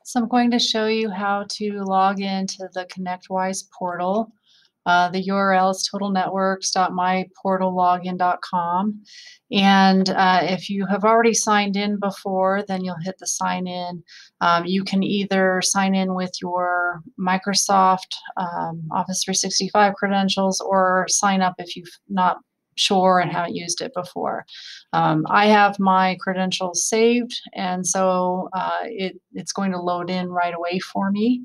So I'm going to show you how to log into the ConnectWise portal. The URL is totalnetworks.myportallogin.com. And if you have already signed in before, then you'll hit the sign in. You can either sign in with your Microsoft Office 365 credentials or sign up if you've not sure and haven't used it before. I have my credentials saved, and so it's going to load in right away for me.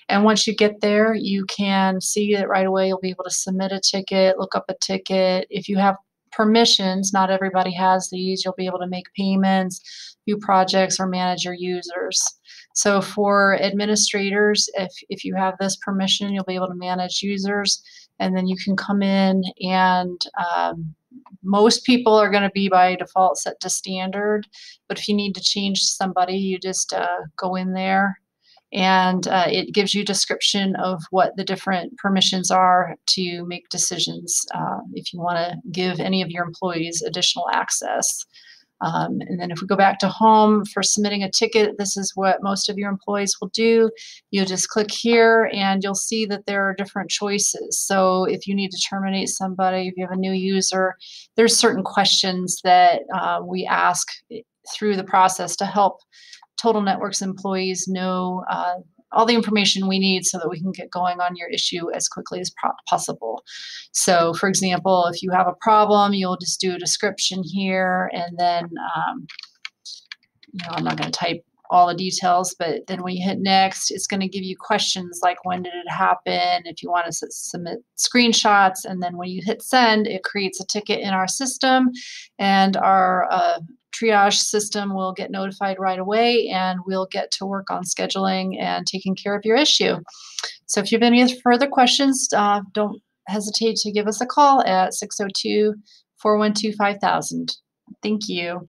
And once you get there, you can see it right away. You'll be able to submit a ticket, look up a ticket. If you have permissions, not everybody has these, you'll be able to make payments, view projects, or manage your users. So for administrators, if you have this permission, you'll be able to manage users, and then you can come in and most people are going to be by default set to standard, but if you need to change somebody, you just go in there and it gives you a description of what the different permissions are to make decisions if you want to give any of your employees additional access. And then if we go back to home for submitting a ticket, this is what most of your employees will do. You'll just click here and you'll see that there are different choices. So if you need to terminate somebody, if you have a new user, there's certain questions that we ask through the process to help Total Networks employees know all the information we need so that we can get going on your issue as quickly as possible. So for example, if you have a problem, you'll just do a description here, and then I'm not going to type all the details, but then when you hit next, it's going to give you questions like when did it happen, if you want to submit screenshots, and then when you hit send, it creates a ticket in our system, and our triage system will get notified right away, and we'll get to work on scheduling and taking care of your issue. So if you have any further questions, don't hesitate to give us a call at 602-412-5000. Thank you.